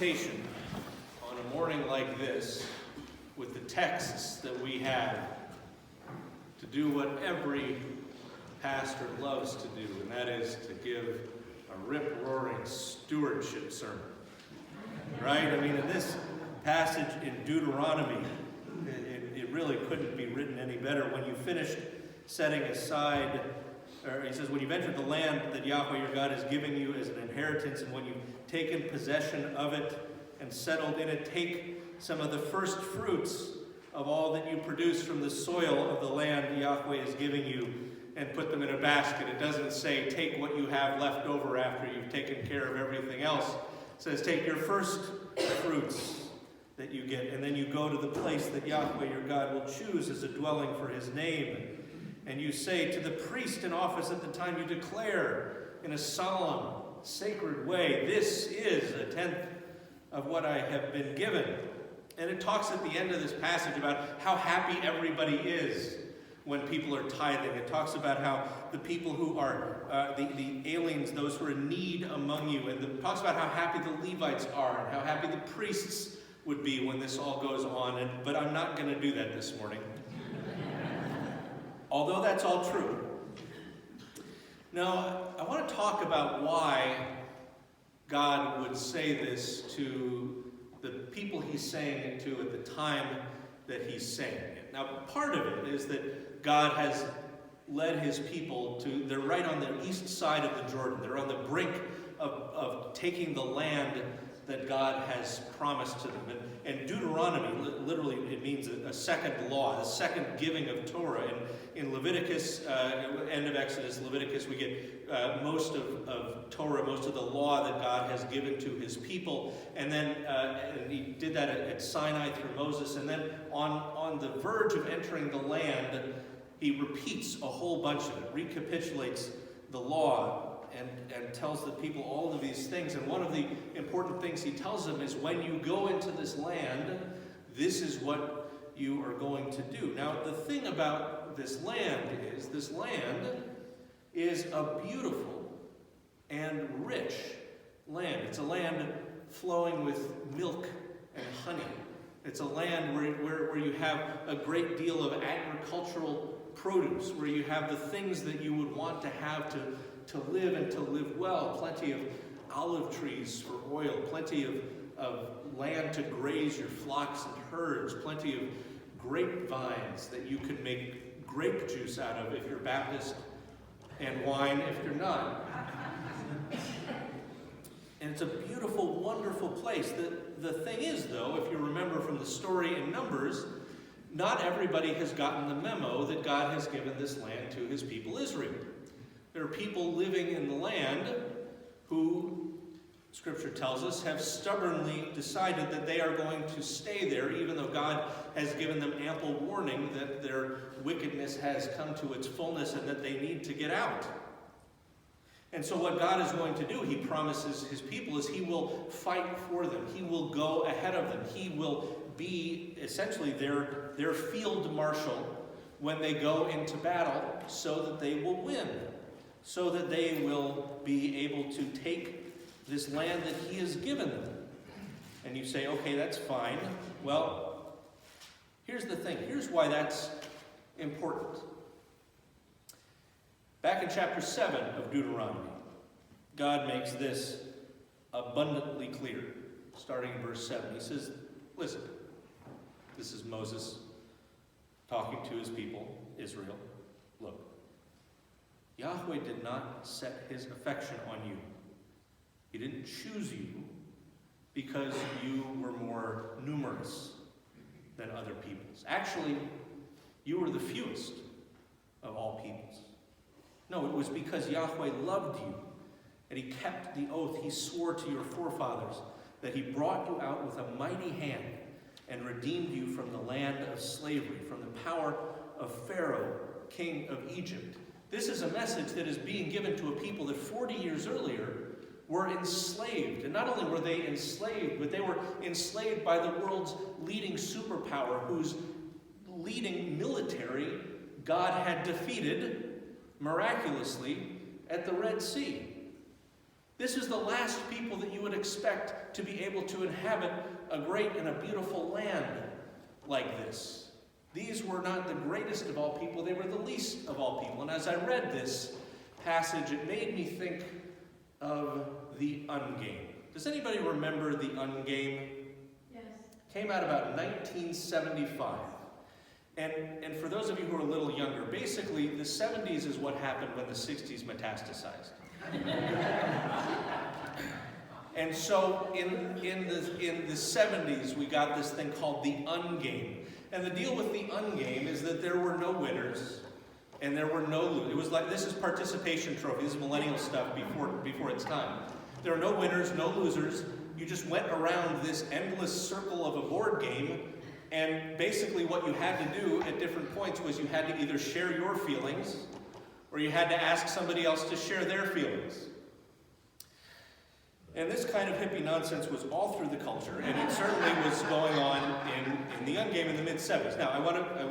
temptation on a morning like this, with the texts that we have, to do what every pastor loves to do, and that is to give a rip-roaring stewardship sermon. Right? I mean, in this passage in Deuteronomy, it really couldn't be written any better. When you finished setting aside, or he says, when you've entered the land that Yahweh your God is giving you as an inheritance, and when you've taken possession of it and settled in it, take some of the first fruits of all that you produce from the soil of the land Yahweh is giving you, and put them in a basket. It doesn't say take what you have left over after you've taken care of everything else. It says take your first fruits that you get, and then you go to the place that Yahweh your God will choose as a dwelling for his name. And you say to the priest in office at the time, you declare in a solemn, sacred way, this is a tenth of what I have been given. And it talks at the end of this passage about how happy everybody is when people are tithing. It talks about how the people who are the aliens, those who are in need among you, and it talks about how happy the Levites are and how happy the priests would be when this all goes on. But I'm not going to do that this morning. Although that's all true. Now, I want to talk about why God would say this to the people he's saying it to at the time that he's saying it. Now, part of it is that God has led his people to, they're right on the east side of the Jordan. They're on the brink of taking the land that God has promised to them. And Deuteronomy, literally it means a second law, a second giving of Torah. And in Leviticus, end of Exodus, Leviticus, we get most of Torah, most of the law that God has given to his people. And then and he did that at Sinai through Moses. And then on the verge of entering the land, he repeats a whole bunch of it, recapitulates the law, and tells the people all of these things. And one of the important things he tells them is when you go into this land, this is what you are going to do. Now, the thing about this land is a beautiful and rich land. It's a land flowing with milk and honey. It's a land where you have a great deal of agricultural produce, where you have the things that you would want to have to live and to live well. Plenty of olive trees for oil, plenty of land to graze your flocks and herds, plenty of grapevines that you can make grape juice out of if you're Baptist, and wine if you're not. And it's a beautiful, wonderful place. The thing is, though, if you remember from the story in Numbers, not everybody has gotten the memo that God has given this land to his people Israel. There are people living in the land who, Scripture tells us, have stubbornly decided that they are going to stay there, even though God has given them ample warning that their wickedness has come to its fullness and that they need to get out. And so what God is going to do, he promises his people, is he will fight for them. He will go ahead of them. He will be essentially their field marshal when they go into battle, so that they will win, so that they will be able to take this land that he has given them. And you say, okay, that's fine. Well, here's the thing. Here's why that's important. Back in chapter 7 of Deuteronomy, God makes this abundantly clear. Starting in verse 7, he says, listen, this is Moses talking to his people, Israel. Look, Yahweh did not set his affection on you. He didn't choose you because you were more numerous than other peoples. Actually, you were the fewest of all peoples. No, it was because Yahweh loved you, and he kept the oath he swore to your forefathers, that he brought you out with a mighty hand and redeemed you from the land of slavery, from the power of Pharaoh, king of Egypt. This is a message that is being given to a people that 40 years earlier were enslaved. And not only were they enslaved, but they were enslaved by the world's leading superpower, whose leading military God had defeated miraculously at the Red Sea. This is the last people that you would expect to be able to inhabit a great and a beautiful land like this. These were not the greatest of all people, they were the least of all people. And as I read this passage, it made me think of the Ungame. Does anybody remember the Ungame? Yes. Came out about 1975. And for those of you who are a little younger, basically the 70s is what happened when the 60s metastasized. And so in the 70s, we got this thing called the Ungame. And the deal with the Ungame is that there were no winners and there were no losers. It was like, this is participation trophy. This is millennial stuff before its time. There were no winners, no losers. You just went around this endless circle of a board game, and basically what you had to do at different points was you had to either share your feelings or you had to ask somebody else to share their feelings. And this kind of hippie nonsense was all through the culture, and it certainly was going on in the Ungame in the mid-70s. Now,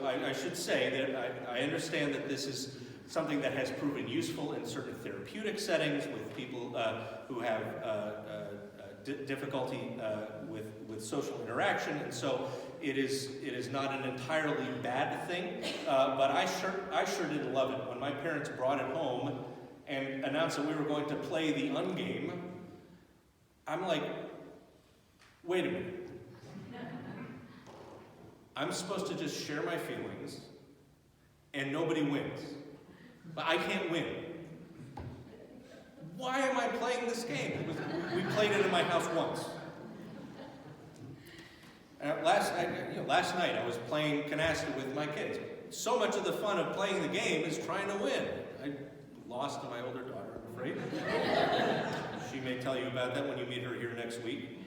I should say that I understand that this is something that has proven useful in certain therapeutic settings with people who have difficulty with social interaction, and so it is not an entirely bad thing. But I sure didn't love it when my parents brought it home and announced that we were going to play the Ungame. I'm like, wait a minute. I'm supposed to just share my feelings and nobody wins. But I can't win. Why am I playing this game? We played it in my house once. Last night I was playing canasta with my kids. So much of the fun of playing the game is trying to win. I lost to my older daughter, I'm afraid. She may tell you about that when you meet her here next week.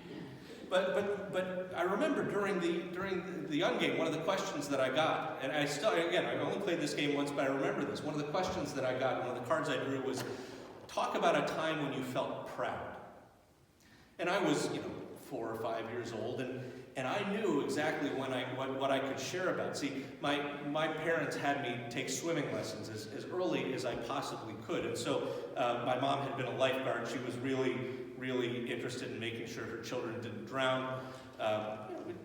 But I remember during the Ungame, one of the questions that I got, and I only played this game once, but I remember this. One of the questions that I got, one of the cards I drew was, talk about a time when you felt proud. And I was, 4 or 5 years old, and I knew exactly what I could share about. See, my parents had me take swimming lessons as early as I possibly could, and so my mom had been a lifeguard. She was really, really interested in making sure her children didn't drown,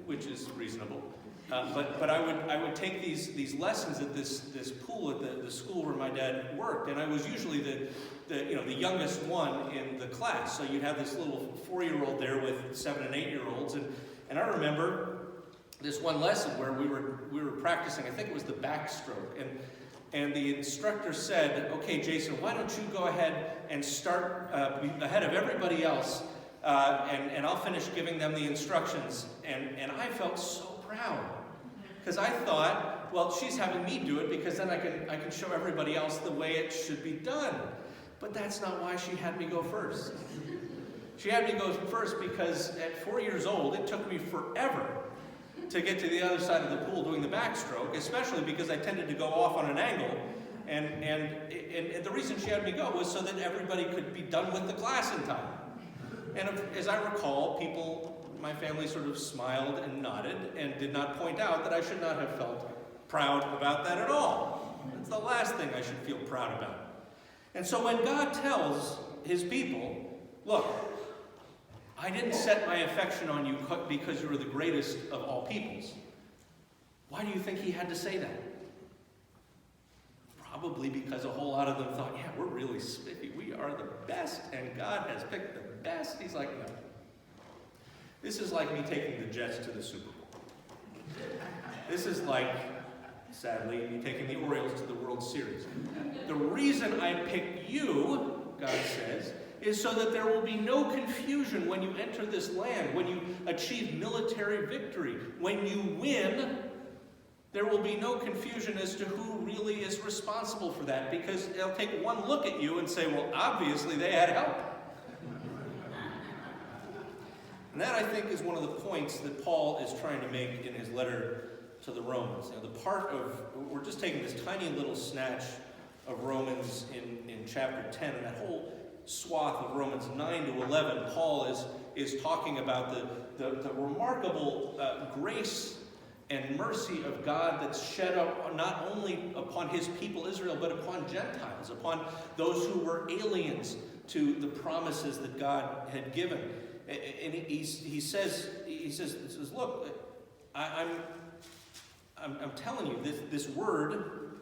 which is reasonable. But I would take these lessons at this pool at the school where my dad worked, and I was usually the youngest one in the class. So you'd have this little 4-year-old there with 7 and 8-year-olds, and I remember this one lesson where we were practicing. I think it was the backstroke, and the instructor said, "Okay, Jason, why don't you go ahead and start ahead of everybody else, and I'll finish giving them the instructions." And I felt so proud. Because I thought, well, she's having me do it because then I can show everybody else the way it should be done. But that's not why she had me go first. She had me go first because at 4 years old, it took me forever to get to the other side of the pool doing the backstroke, especially because I tended to go off on an angle. And the reason she had me go was so that everybody could be done with the class in time. And as I recall, my family sort of smiled and nodded and did not point out that I should not have felt proud about that at all. It's the last thing I should feel proud about. And so when God tells his people, look, I didn't set my affection on you because you were the greatest of all peoples. Why do you think he had to say that? Probably because a whole lot of them thought, yeah, we're really spiffy. We are the best, and God has picked the best. He's like, no. This is like me taking the Jets to the Super Bowl. This is like, sadly, me taking the Orioles to the World Series. The reason I picked you, God says, is so that there will be no confusion when you enter this land, when you achieve military victory. When you win, there will be no confusion as to who really is responsible for that, because they'll take one look at you and say, well, obviously they had help. And that, I think, is one of the points that Paul is trying to make in his letter to the Romans. We're just taking this tiny little snatch of Romans in chapter 10, and that whole swath of Romans 9 to 11, Paul is talking about the remarkable grace and mercy of God that's shed up not only upon his people Israel, but upon Gentiles, upon those who were aliens, to the promises that God had given. And he says, look, I'm telling you, this word,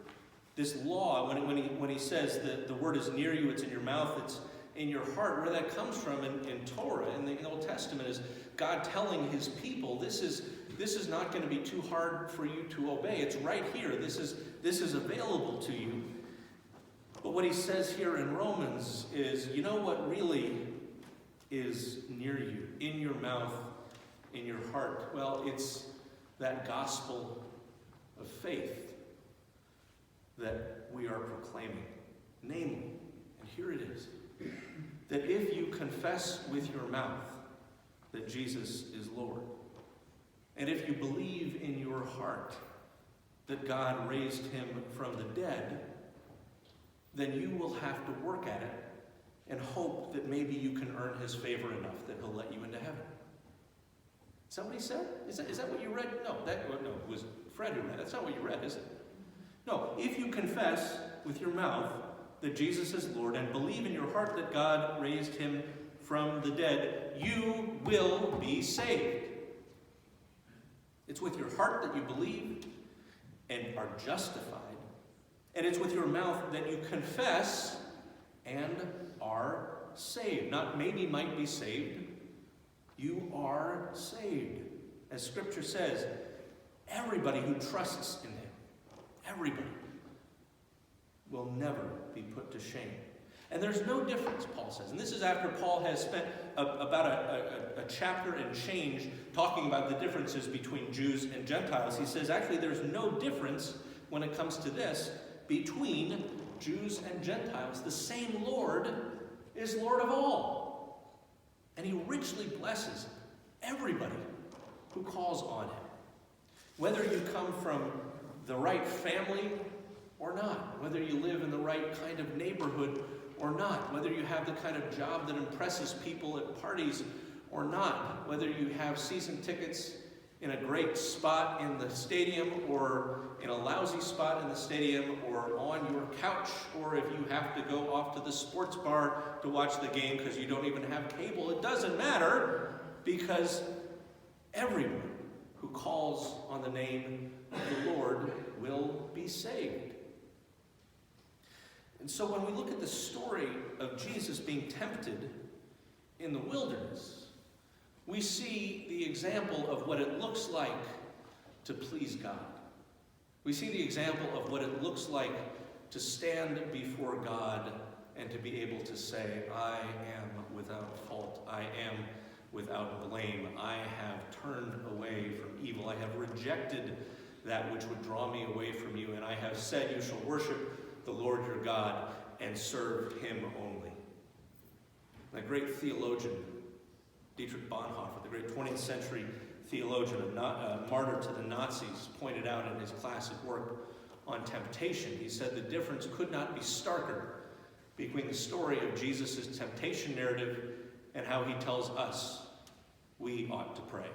this law, when he says that the word is near you, it's in your mouth, it's in your heart, where that comes from in Torah, in the Old Testament, is God telling his people, this is not going to be too hard for you to obey. It's right here. This is available to you. But what he says here in Romans is, you know what really is near you, in your mouth, in your heart? Well, it's that gospel of faith that we are proclaiming. Namely, and here it is, that if you confess with your mouth that Jesus is Lord, and if you believe in your heart that God raised him from the dead, then you will have to work at it and hope that maybe you can earn his favor enough that he'll let you into heaven. Somebody said? Is that what you read? No, it was Fred who read. That's not what you read, is it? No, if you confess with your mouth that Jesus is Lord and believe in your heart that God raised him from the dead, you will be saved. It's with your heart that you believe and are justified. And it's with your mouth that you confess and are saved. Not maybe might be saved. You are saved. As Scripture says, everybody who trusts in him, everybody, will never be put to shame. And there's no difference, Paul says. And this is after Paul has spent about a chapter and change talking about the differences between Jews and Gentiles. He says, actually, there's no difference when it comes to this between Jews and Gentiles. The same Lord is Lord of all. And he richly blesses everybody who calls on him. Whether you come from the right family or not, whether you live in the right kind of neighborhood or not, whether you have the kind of job that impresses people at parties or not, whether you have season tickets in a great spot in the stadium or in a lousy spot in the stadium or on your couch, or if you have to go off to the sports bar to watch the game because you don't even have cable, it doesn't matter, because everyone who calls on the name of the Lord will be saved. And so when we look at the story of Jesus being tempted in the wilderness, we see the example of what it looks like to please God. We see the example of what it looks like to stand before God and to be able to say, I am without fault. I am without blame. I have turned away from evil. I have rejected that which would draw me away from you. And I have said, you shall worship the Lord your God and serve him only. The great theologian, Dietrich Bonhoeffer, the great 20th century theologian, a martyr to the Nazis, pointed out in his classic work on temptation. He said the difference could not be starker between the story of Jesus' temptation narrative and how he tells us we ought to pray.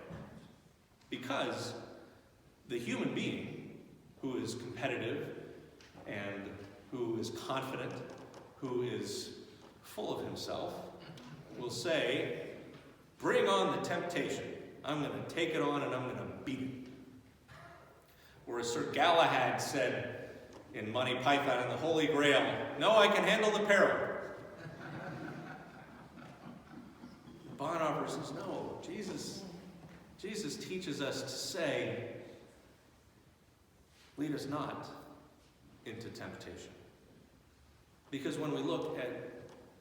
Because the human being who is competitive and who is confident, who is full of himself, will say, bring on the temptation. I'm going to take it on and I'm going to beat it. Or as Sir Galahad said in Monty Python and the Holy Grail, no, I can handle the peril. Bonhoeffer says, no, Jesus teaches us to say, lead us not into temptation. Because when we look at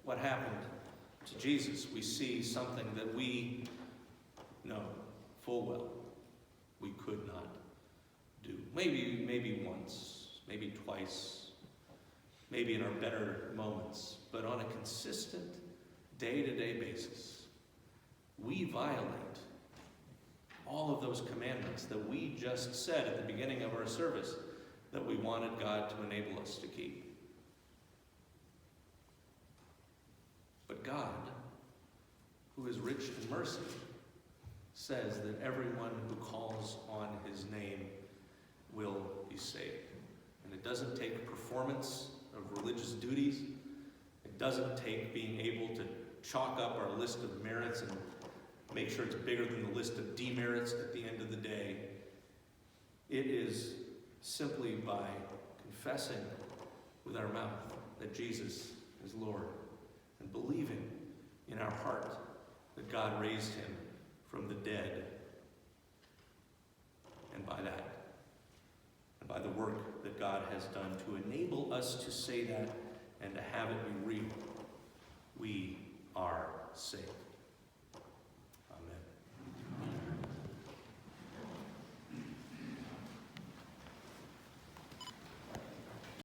what happened to Jesus, we see something that we know full well we could not do. Maybe once, maybe twice, maybe in our better moments, but on a consistent, day-to-day basis, we violate all of those commandments that we just said at the beginning of our service that we wanted God to enable us to keep. But God, who is rich in mercy, says that everyone who calls on his name will be saved. And it doesn't take performance of religious duties. It It doesn't take being able to chalk up our list of merits and make sure it's bigger than the list of demerits at the end of the day. It is simply by confessing with our mouth that Jesus is Lord and believing in our heart that God raised him from the dead. And by that, and by the work that God has done to enable us to say that and to have it be real, we are saved.